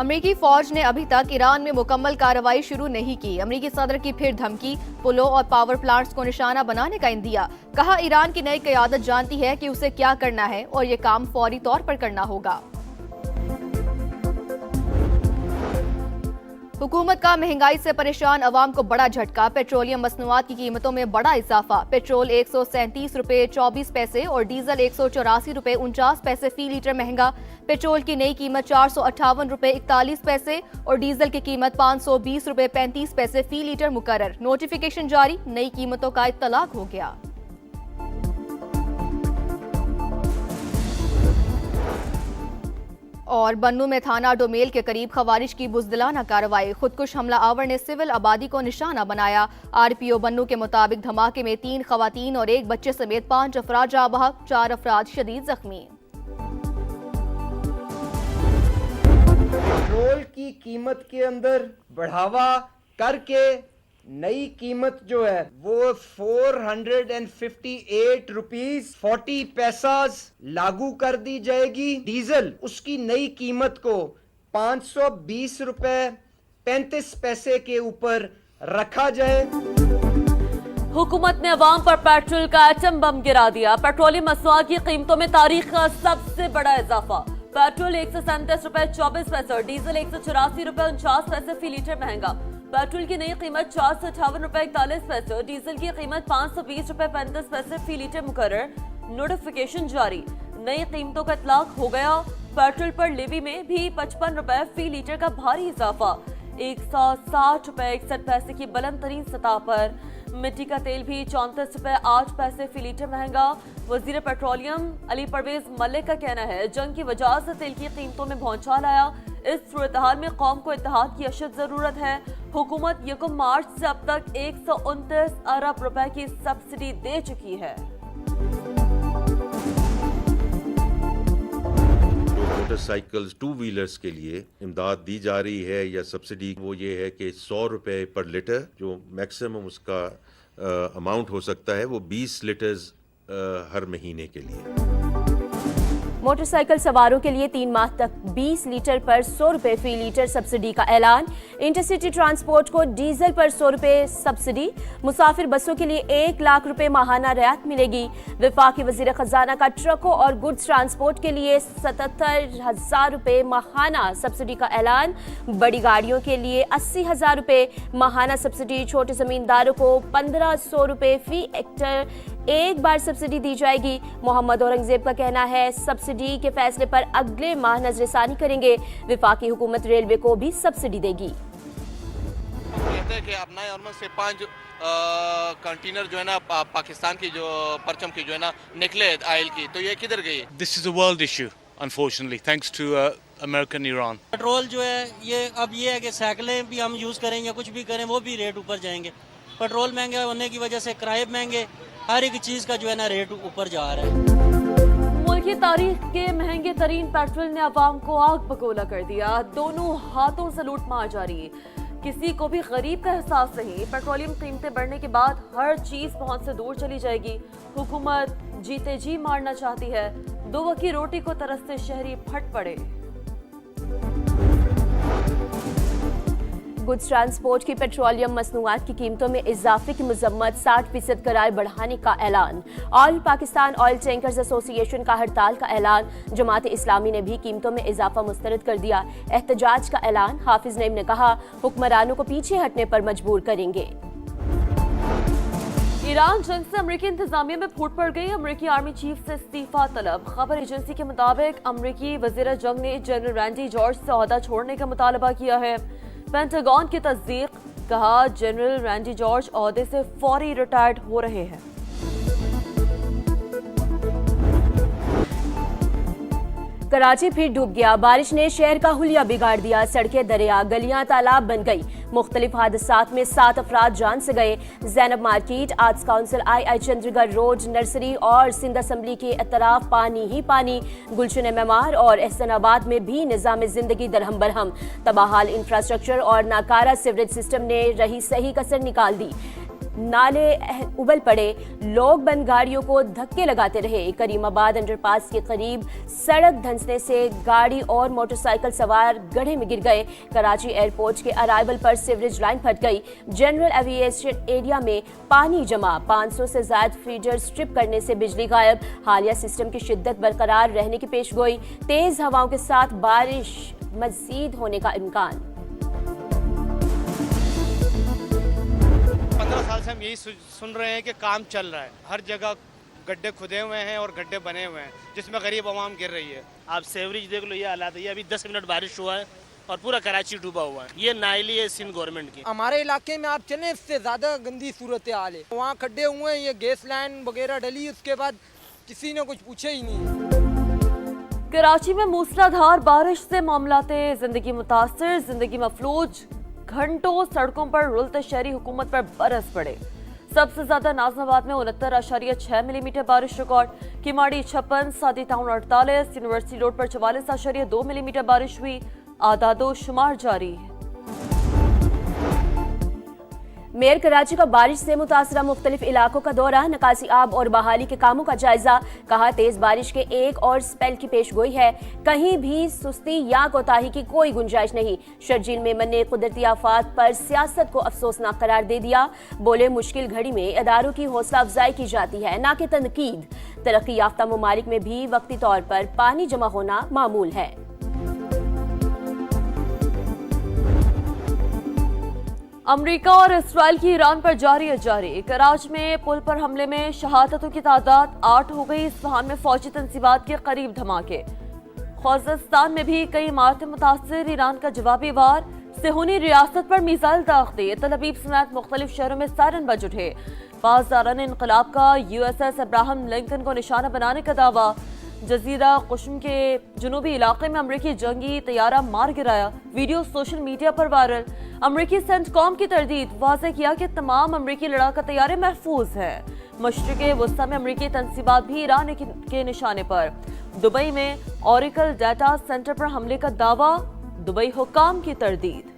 अमेरिकी फौज ने अभी तक ईरान में मुकम्मल कार्रवाई शुरू नहीं की। अमेरिकी सदर की फिर धमकी, पुलों और पावर प्लांट्स को निशाना बनाने का इंदिया। कहा, ईरान की नई क़यादत जानती है कि उसे क्या करना है और ये काम फौरी तौर पर करना होगा। हुकूमत का महंगाई से परेशान अवाम को बड़ा झटका। पेट्रोलियम मसनूआत की कीमतों में बड़ा इजाफा। पेट्रोल 137 रुपए 24 पैसे और डीजल 184 रुपए 49 पैसे फी लीटर महंगा। पेट्रोल की नई कीमत 458 रुपए 41 पैसे और डीजल की कीमत 520 रुपए 35 पैसे फी लीटर मुकर्रर। नोटिफिकेशन जारी, नई कीमतों का इत्तलाक हो गया। और बन्नू में थाना डोमेल के करीब खवारिज की बुजदिलाना कार्रवाई। खुदकुश हमला आवर ने सिविल आबादी को निशाना बनाया। आरपीओ बन्नू के मुताबिक धमाके में 3 खवातीन और 1 बच्चे समेत 5 अफराद जाँ बहक, 4 अफराद शदीद जख्मी। पेट्रोल की कीमत के अंदर बढ़ावा करके नई कीमत जो है वो 458 रुपीज 40 पैसा लागू कर दी जाएगी। डीजल उसकी नई कीमत को 520 रुपए 35 पैसे के ऊपर रखा जाए। हुकूमत ने अवाम पर पेट्रोल का एटम बम गिरा दिया। पेट्रोलियम मसनूआत की कीमतों में तारीख का सबसे बड़ा इजाफा। पेट्रोल 137 रुपए 24 पैसे और डीजल 184 रुपए 49 पैसे फी लीटर महंगा। पेट्रोल की नई कीमत 458 रुपए 41 पैसे और डीजल की कीमत 520 रुपए 35 पैसे फी लीटर मुकर्रर। नोटिफिकेशन जारी, नई कीमतों का इतलाक हो गया। पेट्रोल पर लेवी में भी 55 रुपए फी लीटर का भारी इजाफा। 160 रुपए 61 पैसे की बुलंद तरीन सतह पर। मिट्टी का तेल भी 34 रुपए 8 पैसे फी लीटर महंगा। वजीर पेट्रोलियम अली परवेज मलिक का कहना है, जंग की वजह से तेल की कीमतों में भौचाल आया। इस सूरत-ए-हाल में कौम को इत्तेहाद की अशद जरूरत है। हुकूमत 1 मार्च से अब तक 129 अरब रुपए की सब्सिडी दे चुकी है। मोटरसाइकिल्स 2 व्हीलर्स के लिए इमदाद दी जा रही है या सब्सिडी, वो ये है कि 100 रुपए पर लीटर जो मैक्सिमम उसका अमाउंट हो सकता है वो 20 लीटर्स हर महीने के लिए। मोटरसाइकिल सवारों के लिए 3 माह तक 20 लीटर पर 100 रुपए फी लीटर सब्सिडी का ऐलान। इंटरसिटी ट्रांसपोर्ट को डीजल पर 100 रुपए सब्सिडी। मुसाफिर बसों के लिए 1 लाख रुपए माहाना रियायत मिलेगी। वफाकी वजीर खजाना का ट्रकों और गुड्स ट्रांसपोर्ट के लिए 77,000 रुपए माहाना सब्सिडी का ऐलान। बड़ी गाड़ियों के लिए 80,000 रुपए माहाना सब्सिडी। छोटे जमींदारों को 1500 रुपए फी हेक्टर एक बार सब्सिडी दी जाएगी। मोहम्मद औरंगजेब का कहना है, सब्सिडी के फैसले पर अगले माह नजरसानी करेंगे। वफाकी हुकूमत रेलवे को भी सब्सिडी देगी। कहते हैं कि अब नए ऑर्डर से 5 कंटेनर जो है ना पाकिस्तान की जो परचम की जो है ना निकले ऑयल की, तो ये किधर गई? This is a world issue unfortunately thanks to American Iran. Petrol जो है ये अब ये है कि साइकिलें भी हम यूज़ करें या कुछ भी करें वो भी रेट ऊपर जाएंगे। पेट्रोल महंगा होने की वजह से किराए महंगे, हर एक चीज़ का जो है ना रेट ऊपर जा रहा है। मुल्क की तारीख के महंगे तरीन पेट्रोल ने अवाम को आग बगोला कर दिया। दोनों हाथों से लूट मार जारी, किसी को भी गरीब का एहसास नहीं। पेट्रोलियम कीमतें बढ़ने के बाद हर चीज पहुंच से दूर चली जाएगी। हुकूमत जीते जी मारना चाहती है। 2 वक्त की रोटी को तरसते शहरी फट पड़े। गुड्स ट्रांसपोर्ट की पेट्रोलियम मसनूआत की कीमतों में इजाफे की मजम्मत 60% करार बढ़ाने का ऐलान। All Pakistan oil tankers association का हड़ताल का ऐलान। जमात इस्लामी ने भी कीमतों में इजाफा मुस्तरद कर दिया। एहतजाज का ऐलान। हाफिज नईम ने कहा, हुक्मरानों को पीछे हटने पर मजबूर करेंगे। ईरान जंग से अमेरिकी इंतजामिया में फूट पड़ गई। अमेरिकी आर्मी चीफ से इस्तीफा तलब। खबर एजेंसी के मुताबिक अमेरिकी वजीर जंग ने जनरल रैंडी जॉर्ज से ओहदा छोड़ने का मुतालबा किया है। पेंटागन की तस्दीक, कहा जनरल रैंडी जॉर्ज ओहदे से फौरी रिटायर्ड हो रहे हैं। कराची फिर डूब गया। बारिश ने शहर का हुलिया बिगाड़ दिया। सड़कें दरिया, गलियां तालाब बन गई। मुख्तलिफ हादसात में 7 अफराद जान से गए। जैनब मार्केट, आर्ट्स काउंसिल, आई चंद्रगढ़ रोड, नर्सरी और सिंध असम्बली के अतराफ पानी ही पानी। गुलशन मेमार और एहसनाबाद में भी निज़ाम जिंदगी दरहम बरहम। तबाहाल इंफ्रास्ट्रक्चर और नाकारा सीवरेज सिस्टम ने रही सही कसर निकाल दी। नाले उबल पड़े, लोग बंद गाड़ियों को धक्के लगाते रहे। करीमाबाद अंडरपास के करीब सड़क धंसने से गाड़ी और मोटरसाइकिल सवार गड्ढे में गिर गए। कराची एयरपोर्ट के अराइवल पर सीवरेज लाइन फट गई। जनरल एविएशन एरिया में पानी जमा, 500 से ज्यादा फीडर स्ट्रिप करने से बिजली गायब। हालिया सिस्टम की शिद्दत बरकरार रहने की पेशगोई, तेज हवाओं के साथ बारिश मजीद होने का इम्कान। 15 साल से हम यही सुन रहे हैं कि काम चल रहा है, हर जगह गड्ढे खुदे हुए हैं और गड्ढे बने हुए हैं जिसमें गरीब आवाम गिर रही है। आप सेवरेज देख लो, ये हालात है। ये अभी 10 मिनट बारिश हुआ है और पूरा कराची डूबा हुआ है। ये नाइली है सिंध गवर्नमेंट की। हमारे इलाके में आप चलें, इससे ज़्यादा गंदी सूरत हाल है। वहाँ खड्डे हुए हैं, ये गैस लाइन वगैरह डली, उसके बाद किसी ने कुछ पूछे ही नहीं। कराची में मूसलाधार बारिश से मामलाते जिंदगी मुतासर, जिंदगी मफलूज। घंटों सड़कों पर रुलते शहरी हुकूमत पर बरस पड़े। सबसे ज्यादा नाजनाबाद में 69.6 मिलीमीटर बारिश रिकॉर्ड, किमाड़ी 56, सादी टाउन 48, यूनिवर्सिटी रोड पर 44.2 मिलीमीटर बारिश हुई। आदादो शुमार जारी है। मेयर कराची का बारिश से मुतासरा मुख्तलिफ इलाकों का दौरा, निकासी आब और बहाली के कामों का जायजा। कहा तेज बारिश के एक और स्पेल की पेशगोई है, कहीं भी सुस्ती या कोताही की कोई गुंजाइश नहीं। शर्जील मेमन ने कुदरती आफात पर सियासत को अफसोसनाक करार दे दिया। बोले मुश्किल घड़ी में इदारों की हौसला अफजाई की जाती है, ना कि तनकीद। तरक्की याफ्ता ममालिक में भी वक्ती तौर पर पानी जमा होना मामूल है। अमेरिका और इसराइल की ईरान पर जारी। कराची में पुल पर हमले में शहादतों की तादाद 8 हो गई। इस्फहान में फौजी तंसीबात के करीब धमाके। खुज़स्तान में भी कई इमारतें मुतासर। ईरान का जवाबी वार, सेहूनी रियासत पर मिसाइल दागते। तल अवीव समेत मुख्तलिफ शहरों में सायरन बज उठे। पासदारान इनकलाब का USS अब्राहम लिंकन को निशाना बनाने का दावा। जजीरा कुशम के जुनूबी इलाके में अमरीकी जंगी तैयारा मार गिराया। वीडियो सोशल मीडिया पर वायरल। अमरीकी सेंटकॉम की तरदीद, वाज़ेह किया कि तमाम अमरीकी लड़ाका तैयारे महफूज हैं। मशरिक़े वस्ता में अमरीकी तंसीबात भी ईरान के निशाने पर। दुबई में ओरेकल डाटा सेंटर पर हमले का दावा, दुबई हुकाम की तरदीद।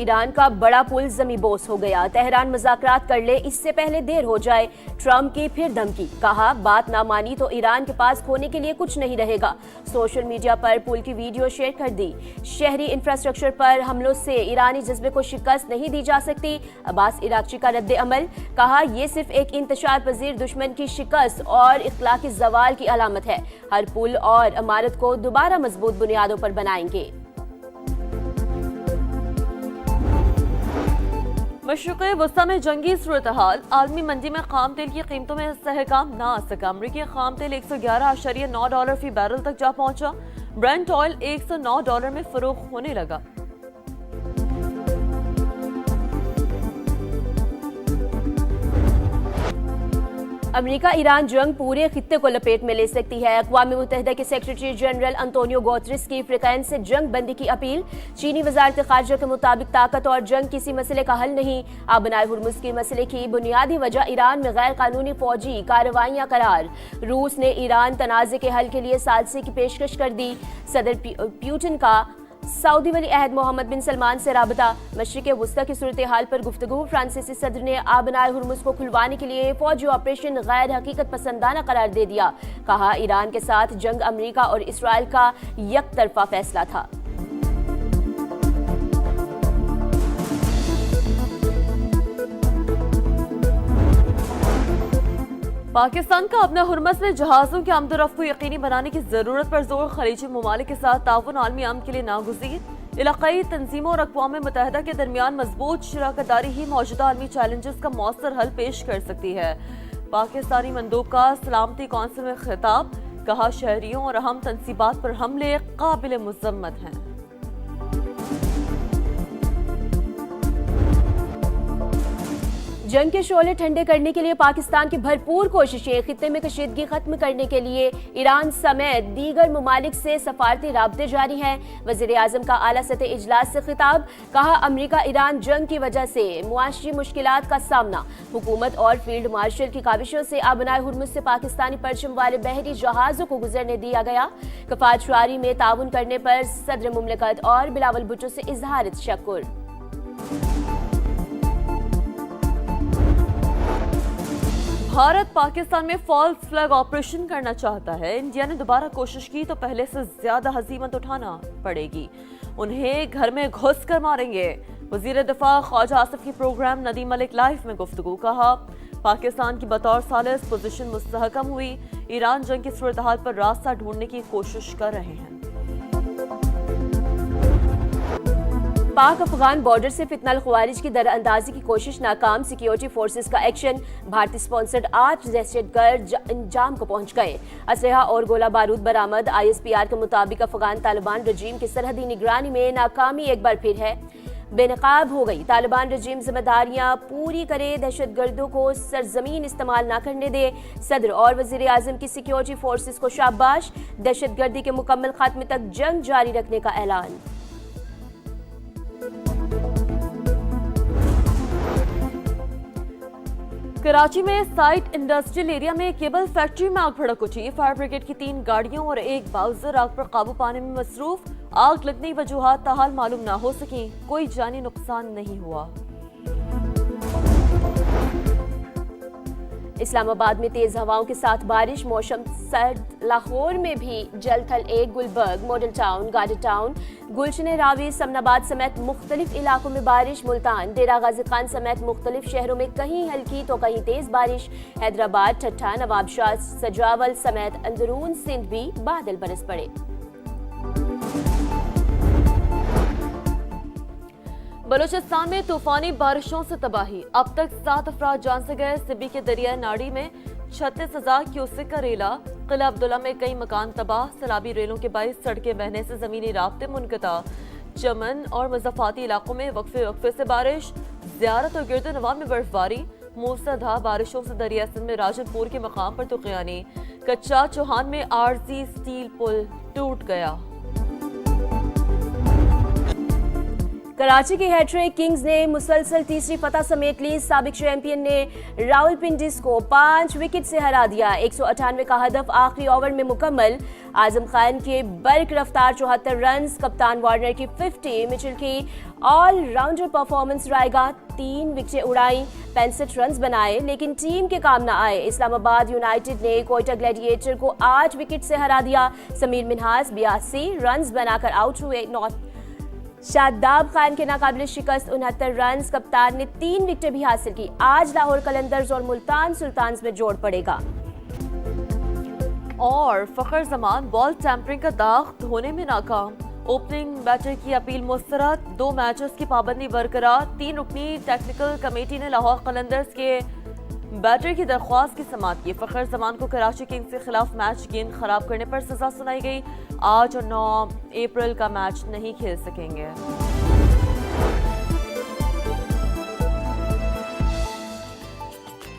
ईरान का बड़ा पुल जमी बोस हो गया। तेहरान मुज़ाकरात कर ले, इससे पहले देर हो जाए। ट्रंप की फिर धमकी, कहा बात ना मानी तो ईरान के पास खोने के लिए कुछ नहीं रहेगा। सोशल मीडिया पर पुल की वीडियो शेयर कर दी। शहरी इंफ्रास्ट्रक्चर पर हमलों से ईरानी जज्बे को शिकस्त नहीं दी जा सकती। अब्बास इराक्ची का रद्द अमल, कहा यह सिर्फ एक इंतशार पजीर दुश्मन की शिकस्त और इखलाकी जवाल की अलामत है। हर पुल और इमारत को दोबारा मजबूत बुनियादों पर बनाएंगे। मशरिक़े वस्ता में जंगी सूरत हाल, आलमी मंडी में खाम तेल की कीमतों में सहकाम ना आ सका। अमरीकी खाम तेल $111.9 फी बैरल तक जा पहुंचा। ब्रेंट ऑयल $109 में फरोख्त होने लगा। अमेरिका ईरान जंग पूरे खित्ते को लपेट में ले सकती है। अक़वाम मुत्तहिदा के सेक्रेटरी जनरल अंतोनियो गुतेरेस की अफ्रीकन से जंग बंदी की अपील। चीनी वज़ारत ख़ारिजा के मुताबिक ताकत और जंग किसी मसले का हल नहीं। आबनाए हुर्मुज़ के मसले की बुनियादी वजह ईरान में गैर कानूनी फौजी कार्रवाइयाँ करार। रूस ने ईरान तनाज़े के हल के लिए साज़िश की पेशकश कर दी। सदर पुतिन का सऊदी वली अहद मोहम्मद बिन सलमान से राबता। मशरिक़ वस्ता की सूरत हाल पर गुफ्तगू। फ्रांसीसी सदर ने आबनाए हुर्मुज़ को खुलवाने के लिए फौजी ऑपरेशन गैर हकीकत पसंदाना करार दे दिया। कहा ईरान के साथ जंग अमेरिका और इसराइल का यकतरफा फैसला था। पाकिस्तान का अपना हुर्मुज़ में जहाज़ों की आमदोरफ्त को यकीनी बनाने की जरूरत पर जोर। खलीजी ममालिक के साथ ताउन आलमी अमन के लिए नागुज़ीर। इलाकाई तंजीमों और अक़वाम मुत्तहिदा के दरमियान मजबूत शराकतदारी ही मौजूदा आलमी चैलेंजेस का मौसर हल पेश कर सकती है। पाकिस्तानी मंदूब का सलामती कौंसिल में खिताब, कहा शहरियों और अहम तंसीबात पर हमले काबिल मुज़म्मत हैं। जंग के शोले ठंडे करने के लिए पाकिस्तान की भरपूर कोशिशें, खित्ते में कशीदगी खत्म करने के लिए ईरान समेत दीगर ममालिक से सफारती राब्ते जारी हैं। वज़ीर आज़म का आला सतह इजलास से खिताब, कहा अमरीका ईरान जंग की वजह से मुआशी मुश्किलात का सामना, हुकूमत और फील्ड मार्शल की काविशों से आबनाए हुर्मुज से पाकिस्तानी परचम वाले बहरी जहाजों को गुजरने दिया गया। कफात शुआरी में ताउन करने पर सदर मुमलिकत और बिलावल भुट्टो से इजहार तशक्कुर। भारत पाकिस्तान में फॉल्स फ्लैग ऑपरेशन करना चाहता है। इंडिया ने दोबारा कोशिश की तो पहले से ज्यादा हजीमत उठाना पड़ेगी, उन्हें घर में घुस कर मारेंगे। वजीर दिफा ख्वाजा आसिफ की प्रोग्राम नदीम मलिक लाइफ में गुफ्तगू, कहा पाकिस्तान की बतौर सालिस पोजीशन मुस्तहकम हुई, ईरान जंग की सूरत हाल पर रास्ता ढूंढने की कोशिश कर रहे हैं। पाक अफगान बॉर्डर से फितनल ख्वारिज की दरअंदाजी की कोशिश नाकाम, सिक्योरिटी फोर्सेस का एक्शन, भारतीय स्पॉन्सर्ड 8 दहशतगर्द अंजाम को पहुंच गए। असलहा और गोला बारूद बरामद। ISPR के मुताबिक अफगान तालिबान रजीम की सरहदी निगरानी में नाकामी एक बार फिर है बेनकाब हो गई। तालिबान रजीम जिम्मेदारियां पूरी करे, दहशतगर्दों को सरजमीन इस्तेमाल न करने दे। सदर और वजीर आजम की सिक्योरिटी फोर्सेस को शाबाश, दहशतगर्दी के मुकम्मल खात्मे तक जंग जारी रखने का ऐलान। कराची में साइट इंडस्ट्रियल एरिया में केबल फैक्ट्री में आग भड़क उठी। फायर ब्रिगेड की 3 गाड़ियों और एक बाउजर आग पर काबू पाने में मसरूफ। आग लगने की वजूहात ताहाल मालूम ना हो सकी, कोई जानी नुकसान नहीं हुआ। इस्लामाबाद में तेज हवाओं के साथ बारिश, मौसम सर्द। लाहौर में भी जलथल 1, Gulberg, model town, garden town, Gulshan Ravi, Samanabad समेत मुख्तलिफ इलाकों में बारिश। मुल्तान, डेरा गाजी खान समेत मुख्तलिफ शहरों में कहीं हल्की तो कहीं तेज बारिश। हैदराबाद, ठट्ठा, नवाबशाह, सजावल समेत अंदरून सिंध भी बादल बरस पड़े। बलूचिस्तान में तूफानी बारिशों से तबाही, अब तक 7 अफराद जान से गए। सिबी के दरिया नाड़ी में 36,000 क्यूसेक का रेला। किला अब्दुल्ला में कई मकान तबाह, सैलाबी रेलों के बाइस सड़कें बहने से जमीनी राब्ते मुनक़ता। चमन और मुज़फ़्फ़ाती इलाकों में वक्फे वक्फे से बारिश, ज़ियारत और गिरद नवाह में बर्फबारी। मूसलाधार बारिशों से दरिया सिंध में राजनपुर के मकाम पर तुग़यानी। कच्चा चौहान में आरजी स्टील पुल टूट गया। कराची की हैट्रिक किंग्स ने मुसलसल तीसरी फतह समेट ली। साबिक चैंपियन ने रावलपिंडी को 5 विकेट से हरा दिया। 198 का हदफ आखिरी ओवर में मुकम्मल। आजम खान के बर्क रफ्तार 74 रन, कप्तान वार्नर की 50, मिचेल की ऑलराउंडर परफॉर्मेंस रायगा 3 विकेटें उड़ाई, 65 रन बनाए, लेकिन टीम के काम न आए। इस्लामाबाद यूनाइटेड ने कोयटा ग्लैडिएटर को 8 विकेट से हरा दिया। समीर मिन्हास 82 रन बनाकर आउट हुए। शादाब खान के नाकाबिल शिकस्त 69 रन, कप्तान ने 3 विकेटें भी हासिल की। आज लाहौर कलंदर्स और मुल्तान सुल्तान्स में जोड़ पड़ेगा। और फखर जमान बॉल टैंपरिंग का दाग धोने में नाकाम। ओपनिंग बैटर की अपील मुस्तरद, 2 मैचेस की पाबंदी बरकरार। 3 रुकनी टेक्निकल कमेटी ने लाहौर कलंदर्स के बैटर की दरख्वास्त की समाअत की। फखर जमान को कराची किंग्स के खिलाफ मैच गेंद खराब करने पर सजा सुनाई गई। आज और 9 अप्रैल का मैच नहीं खेल सकेंगे।